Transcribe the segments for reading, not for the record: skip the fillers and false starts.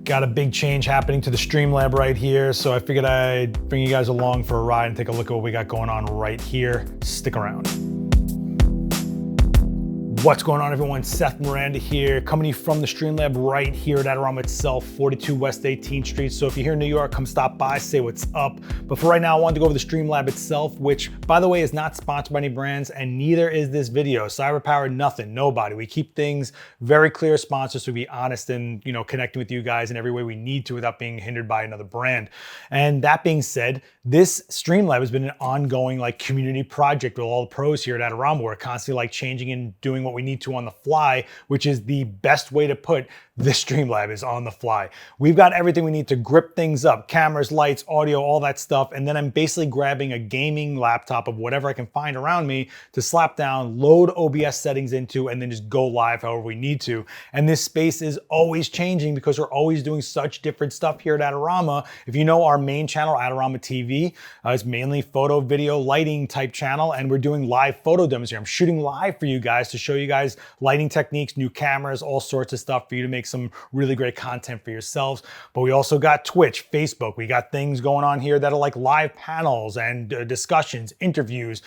Got a big change happening to the Stream Lab right here, so I figured I'd bring you guys along for a ride and take a look at what we got going on right here. Stick around. What's going on, everyone? Seth Miranda here, coming to you from the Stream Lab right here at Adorama itself, 42 West 18th Street. So if you're here in New York, come stop by, say what's up. But for right now, I wanted to go over the Stream Lab itself, which, by the way, is not sponsored by any brands, and neither is this video. CyberPower, nothing, nobody. We keep things very clear, sponsors, so be honest and, connecting with you guys in every way we need to without being hindered by another brand. And that being said, this Stream Lab has been an ongoing community project with all the pros here at Adorama. We're constantly changing and doing what we need to on the fly, which is the best way to put this Stream Lab is on the fly. We've got everything we need to grip things up, cameras, lights, audio, all that stuff. And then I'm basically grabbing a gaming laptop of whatever I can find around me to slap down, load OBS settings into, and then just go live however we need to. And this space is always changing because we're always doing such different stuff here at Adorama. If you know our main channel, Adorama TV, it's mainly photo, video, lighting type channel, and we're doing live photo demos here. I'm shooting live for you guys to show you guys lighting techniques, new cameras, all sorts of stuff for you to make some really great content for yourselves. But we also got Twitch, Facebook. We got things going on here that are like live panels and discussions, interviews,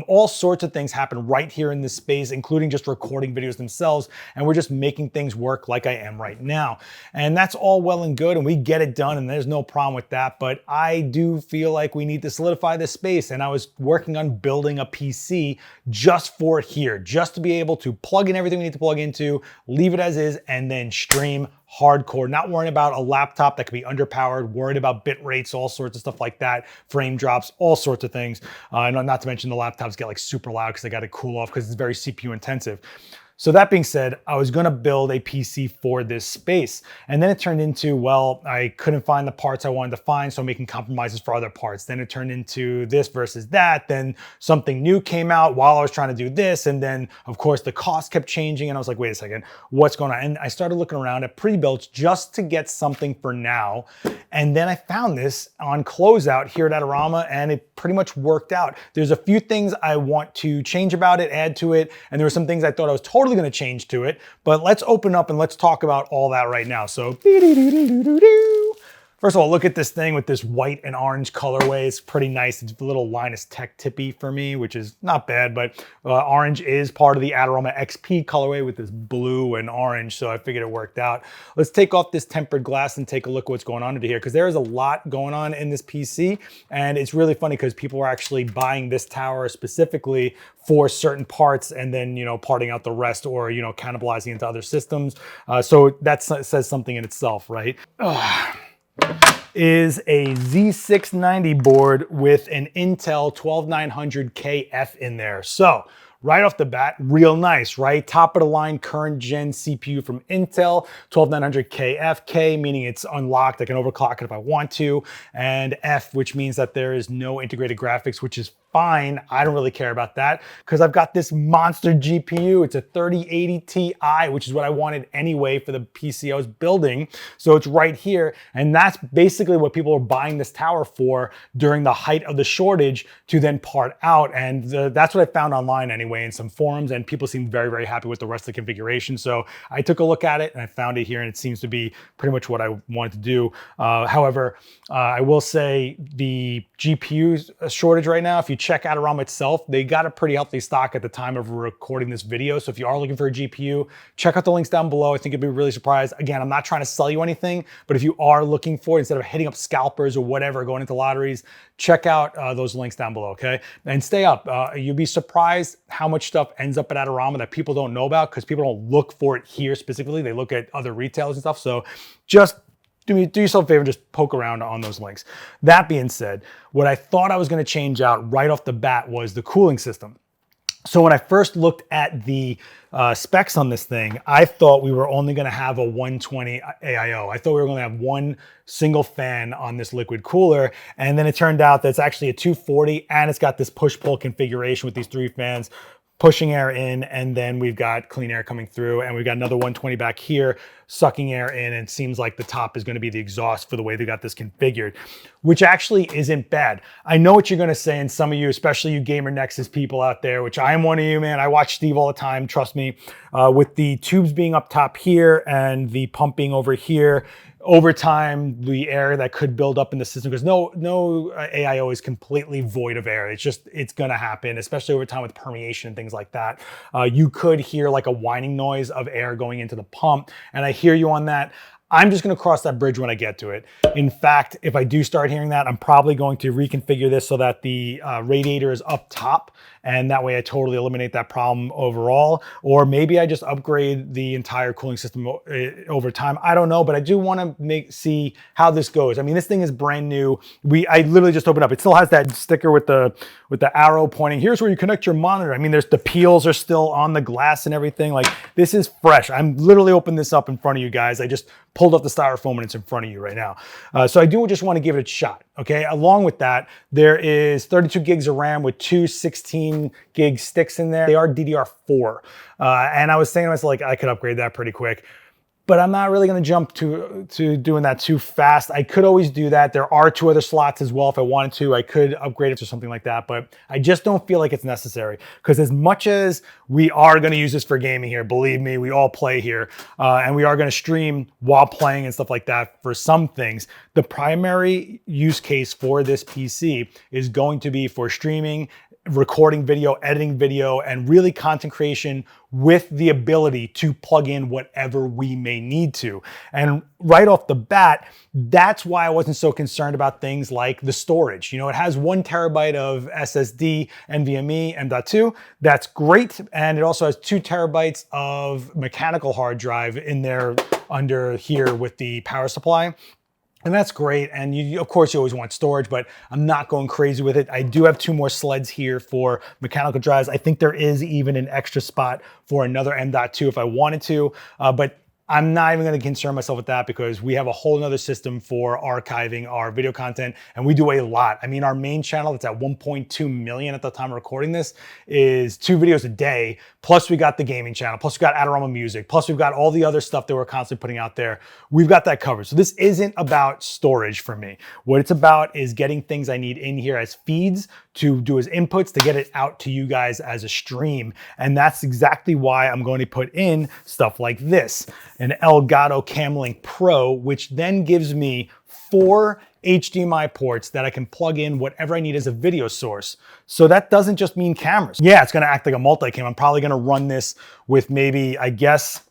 all sorts of things happen right here in this space, including just recording videos themselves. And we're just making things work like I am right now. And that's all well and good, and we get it done, and there's no problem with that. But I do feel like we need to solidify this space. And I was working on building a PC just for it here, just to be able to plug in everything we need to plug into, leave it as is, and then stream hardcore, not worrying about a laptop that could be underpowered, worried about bit rates, all sorts of stuff like that, frame drops, all sorts of things. Not to mention the laptops get super loud because they got to cool off because it's very CPU intensive. So that being said, I was gonna build a PC for this space. And then it turned into, well, I couldn't find the parts I wanted to find, so I'm making compromises for other parts. Then it turned into this versus that. Then something new came out while I was trying to do this. And then of course the cost kept changing and I was like, wait a second, what's going on? And I started looking around at pre-builts just to get something for now. And then I found this on closeout here at Adorama, and it pretty much worked out. There's a few things I want to change about it, add to it. And there were some things I thought I was totally going to change to it, but let's open up and let's talk about all that right now. So first of all, look at this thing with this white and orange colorway. It's pretty nice. It's a little Linus Tech tippy for me, which is not bad, but orange is part of the AdoramaXP colorway with this blue and orange, so I figured it worked out. Let's take off this tempered glass and take a look at what's going on under here, because there is a lot going on in this PC, and it's really funny because people are actually buying this tower specifically for certain parts and then, parting out the rest or, cannibalizing into other systems. So that says something in itself, right? Is a Z690 board with an Intel 12900KF in there. So right off the bat, real nice, right? Top of the line current gen CPU from Intel, 12900KF, K meaning it's unlocked. I can overclock it if I want to, and F, which means that there is no integrated graphics, which is fine. I don't really care about that because I've got this monster GPU. It's a 3080 Ti, which is what I wanted anyway for the PC I was building. So it's right here. And that's basically what people are buying this tower for during the height of the shortage to then part out. And that's what I found online anyway in some forums, and people seem very, very happy with the rest of the configuration. So I took a look at it and I found it here, and it seems to be pretty much what I wanted to do. However, I will say the GPU shortage right now, if you check Adorama itself, they got a pretty healthy stock at the time of recording this video. So if you are looking for a GPU, check out the links down below. I think you'd be really surprised. Again, I'm not trying to sell you anything, but if you are looking for it, instead of hitting up scalpers or whatever, going into lotteries, check out those links down below, okay? And stay up. You'll be surprised how much stuff ends up at Adorama that people don't know about because people don't look for it here specifically. They look at other retailers and stuff. So just do yourself a favor, just poke around on those links. That being said, what I thought I was gonna change out right off the bat was the cooling system. So when I first looked at the specs on this thing, I thought we were only gonna have a 120 AIO. I thought we were gonna have one single fan on this liquid cooler. And then it turned out that it's actually a 240 and it's got this push-pull configuration with these 3 fans pushing air in, and then we've got clean air coming through, and we've got another 120 back here sucking air in, and it seems like the top is going to be the exhaust for the way they got this configured, which actually isn't bad. I know what you're going to say, and some of you, especially you Gamer Nexus people out there, which I am one of you, man. I watch Steve all the time, trust me, with the tubes being up top here and the pumping over here. Over time, the air that could build up in the system, because no AIO is completely void of air. It's gonna happen, especially over time with permeation and things like that. You could hear like a whining noise of air going into the pump, and I hear you on that. I'm just gonna cross that bridge when I get to it. In fact, if I do start hearing that, I'm probably going to reconfigure this so that the radiator is up top, and that way I totally eliminate that problem overall. Or maybe I just upgrade the entire cooling system over time. I don't know, but I do wanna see how this goes. I mean, this thing is brand new. I literally just opened up. It still has that sticker with the arrow pointing, here's where you connect your monitor. I mean, the peels are still on the glass and everything. Like, this is fresh. I'm literally opening this up in front of you guys. I just pulled up the styrofoam and it's in front of you right now. So I do just want to give it a shot, okay? Along with that, there is 32 gigs of RAM with two 16 gig sticks in there. They are DDR4. And I was saying to myself, like, I could upgrade that pretty quick. But I'm not really gonna jump to doing that too fast. I could always do that. There are 2 other slots as well if I wanted to. I could upgrade it to something like that, but I just don't feel like it's necessary. Because as much as we are gonna use this for gaming here, believe me, we all play here, and we are gonna stream while playing and stuff like that for some things, the primary use case for this PC is going to be for streaming, recording video, editing video, and really content creation with the ability to plug in whatever we may need to. And right off the bat, that's why I wasn't so concerned about things like the storage. You know, it has 1 terabyte of SSD, NVMe, M.2. That's great. And it also has 2 terabytes of mechanical hard drive in there under here with the power supply. And that's great. And of course, you always want storage, but I'm not going crazy with it. I do have 2 more sleds here for mechanical drives. I think there is even an extra spot for another M.2 if I wanted to, but I'm not even going to concern myself with that because we have a whole nother system for archiving our video content, and we do a lot. I mean, our main channel that's at 1.2 million at the time of recording this is 2 videos a day. Plus we got the gaming channel, plus we got Adorama Music, plus we've got all the other stuff that we're constantly putting out there. We've got that covered. So this isn't about storage for me. What it's about is getting things I need in here as feeds to do as inputs to get it out to you guys as a stream. And that's exactly why I'm going to put in stuff like this, an Elgato Camlink Pro, which then gives me 4 HDMI ports that I can plug in whatever I need as a video source. So that doesn't just mean cameras. Yeah, it's gonna act like a multi-cam. I'm probably gonna run this with maybe, I guess,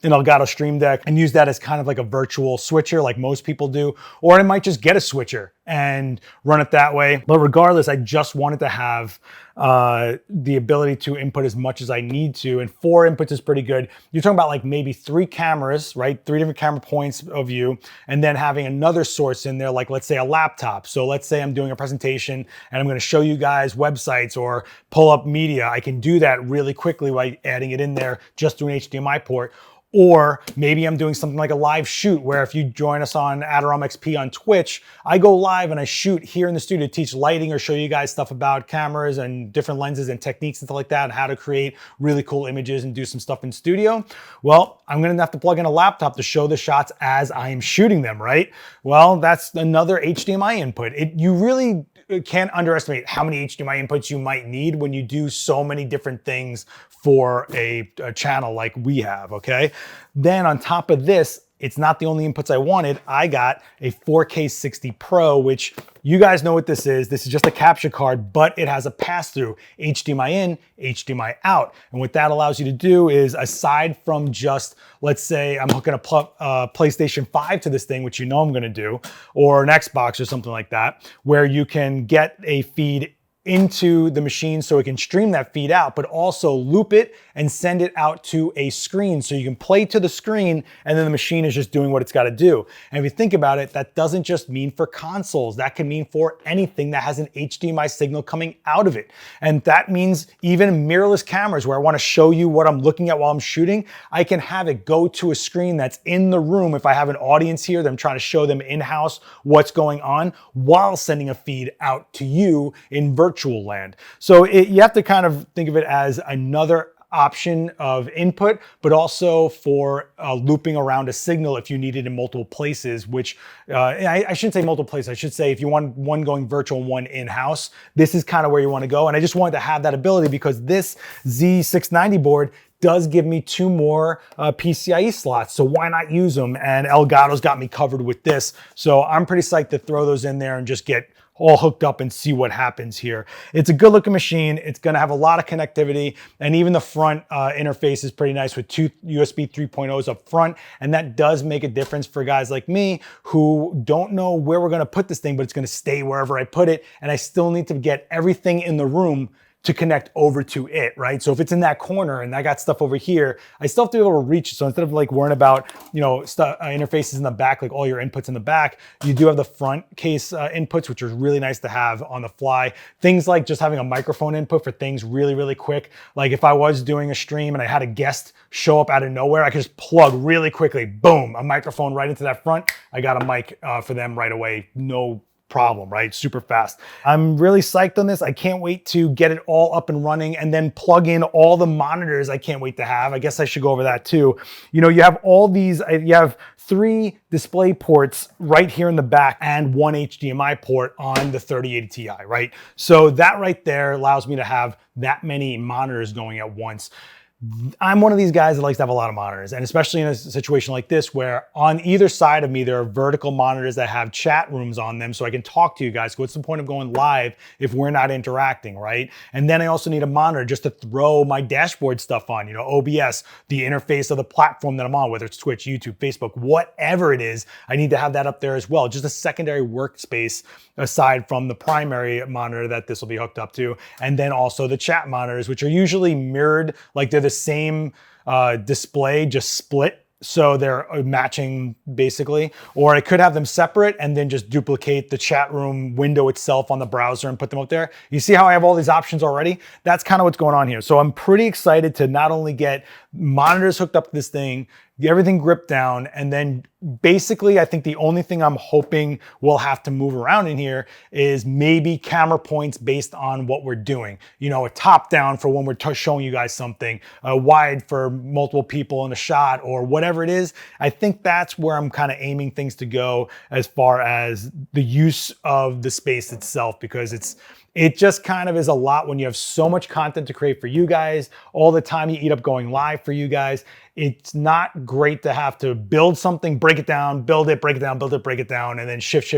an Elgato Stream Deck and use that as kind of like a virtual switcher like most people do, or I might just get a switcher and run it that way. But regardless, I just wanted to have the ability to input as much as I need to, and 4 inputs is pretty good. You're talking about like maybe 3 cameras, right? 3 different camera points of view, and then having another source in there, like let's say a laptop. So let's say I'm doing a presentation and I'm gonna show you guys websites or pull up media. I can do that really quickly by adding it in there just through an HDMI port. Or maybe I'm doing something like a live shoot where if you join us on AdoramaXP on Twitch, I go live and I shoot here in the studio to teach lighting or show you guys stuff about cameras and different lenses and techniques and stuff like that and how to create really cool images and do some stuff in studio. Well, I'm gonna have to plug in a laptop to show the shots as I am shooting them, right? Well, that's another HDMI input. You really can't underestimate how many HDMI inputs you might need when you do so many different things for a channel like we have, okay? Then on top of this, it's not the only inputs I wanted. I got a 4K 60 Pro, which you guys know what this is. This is just a capture card, but it has a pass-through, HDMI in, HDMI out. And what that allows you to do is, aside from just, let's say I'm hooking a PlayStation 5 to this thing, which you know I'm gonna do, or an Xbox or something like that, where you can get a feed into the machine so it can stream that feed out, but also loop it and send it out to a screen so you can play to the screen and then the machine is just doing what it's got to do. And if you think about it, that doesn't just mean for consoles. That can mean for anything that has an HDMI signal coming out of it. And that means even mirrorless cameras where I want to show you what I'm looking at while I'm shooting, I can have it go to a screen that's in the room if I have an audience here that I'm trying to show them in-house what's going on while sending a feed out to you in virtual land. So you have to kind of think of it as another option of input, but also for looping around a signal if you need it in multiple places, which I shouldn't say multiple places. I should say if you want one going virtual and one in-house, this is kind of where you want to go. And I just wanted to have that ability because this Z690 board does give me 2 more PCIe slots, so why not use them? And Elgato's got me covered with this, so I'm pretty psyched to throw those in there and just get all hooked up and see what happens here. It's a good looking machine. It's gonna have a lot of connectivity, and even the front interface is pretty nice with 2 USB 3.0s up front, and that does make a difference for guys like me who don't know where we're gonna put this thing, but it's gonna stay wherever I put it, and I still need to get everything in the room to connect over to it, right? So if it's in that corner and I got stuff over here, I still have to be able to reach it. So instead of like worrying about, you know, interfaces in the back, like all your inputs in the back, you do have the front case inputs, which are really nice to have on the fly. Things like just having a microphone input for things really, really quick. Like if I was doing a stream and I had a guest show up out of nowhere, I could just plug really quickly, boom, a microphone right into that front. I got a mic for them right away. No problem, right? Super fast. I'm really psyched on this. I can't wait to get it all up and running and then plug in all the monitors I can't wait to have. I guess I should go over that too. You know, you have all these, you have 3 display ports right here in the back and 1 HDMI port on the 3080 Ti, right? So that right there allows me to have that many monitors going at once. I'm one of these guys that likes to have a lot of monitors, and especially in a situation like this where on either side of me there are vertical monitors that have chat rooms on them so I can talk to you guys. What's the point of going live if we're not interacting, right? And then I also need a monitor just to throw my dashboard stuff on, you know, OBS, the interface of the platform that I'm on, whether it's Twitch, YouTube, Facebook, whatever it is, I need to have that up there as well. Just a secondary workspace aside from the primary monitor that this will be hooked up to. And then also the chat monitors, which are usually mirrored, like they're the same display, just split. So they're matching basically, or I could have them separate and then just duplicate the chat room window itself on the browser and put them up there. You see how I have all these options already? That's kind of what's going on here. So I'm pretty excited to not only get monitors hooked up to this thing, get everything gripped down, and then basically I think the only thing I'm hoping we'll have to move around in here is maybe camera points based on what we're doing. You know, a top down for when we're showing you guys something, a wide for multiple people in a shot, or whatever it is. I think that's where I'm kind of aiming things to go as far as the use of the space itself, because it just kind of is a lot when you have so much content to create for you guys all the time. You eat up going live for you guys. It's not great to have to build something, break it down, build it, break it down, build it, break it down, and then shift.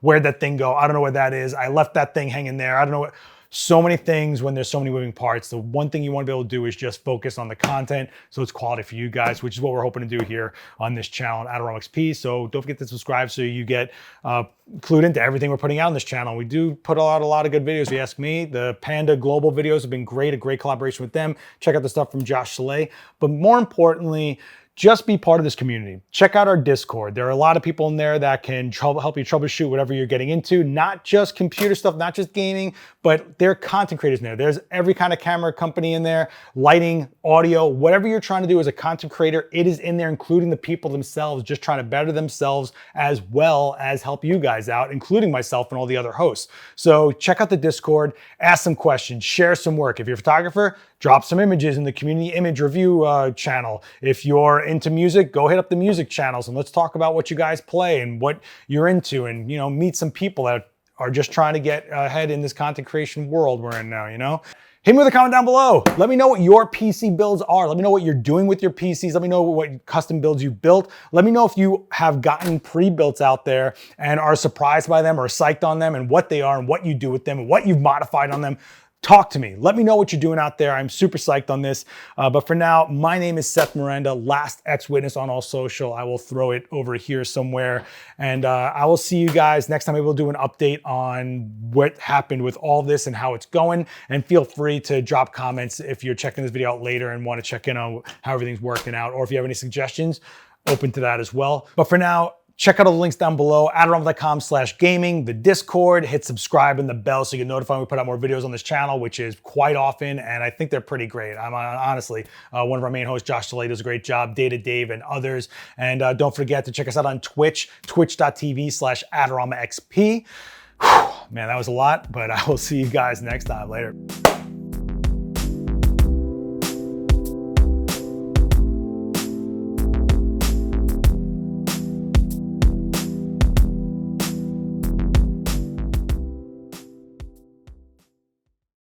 Where'd that thing go? I don't know what that is. I left that thing hanging there. I don't know what. So many things when there's so many moving parts. The one thing you want to be able to do is just focus on the content so it's quality for you guys, which is what we're hoping to do here on this channel on AdoramaXP. So don't forget to subscribe so you get clued into everything we're putting out on this channel. We do put out a lot of good videos, if you ask me. The Panda Global videos have been great, a great collaboration with them. Check out the stuff from 𝔸𝔻𝕆. But more importantly, just be part of this community. Check out our Discord. There are a lot of people in there that can help you troubleshoot whatever you're getting into, not just computer stuff, not just gaming, but there are content creators in there. There's every kind of camera company in there, lighting, audio, whatever you're trying to do as a content creator, it is in there, including the people themselves, just trying to better themselves as well as help you guys out, including myself and all the other hosts. So check out the Discord, ask some questions, share some work. If you're a photographer, drop some images in the community image review channel. If you're into music, go hit up the music channels and let's talk about what you guys play and what you're into, and, you know, meet some people that are just trying to get ahead in this content creation world we're in now, you know? Hit me with a comment down below. Let me know what your PC builds are. Let me know what you're doing with your PCs. Let me know what custom builds you built. Let me know if you have gotten pre-builts out there and are surprised by them or psyched on them and what they are and what you do with them and what you've modified on them. Talk to me. Let me know what you're doing out there. I'm super psyched on this. But for now, my name is Seth Miranda, last ex-witness on all social. I will throw it over here somewhere. And I will see you guys next time. Maybe we'll do an update on what happened with all this and how it's going. And feel free to drop comments if you're checking this video out later and want to check in on how everything's working out. Or if you have any suggestions, open to that as well. But for now, check out all the links down below, adorama.com/gaming, the Discord, hit subscribe and the bell so you get notified when we put out more videos on this channel, which is quite often, and I think they're pretty great. I'm honestly, one of our main hosts, 𝔸𝔻𝕆, does a great job, Data Dave and others. And don't forget to check us out on Twitch, twitch.tv/AdoramaXP. Man, that was a lot, but I will see you guys next time. Later.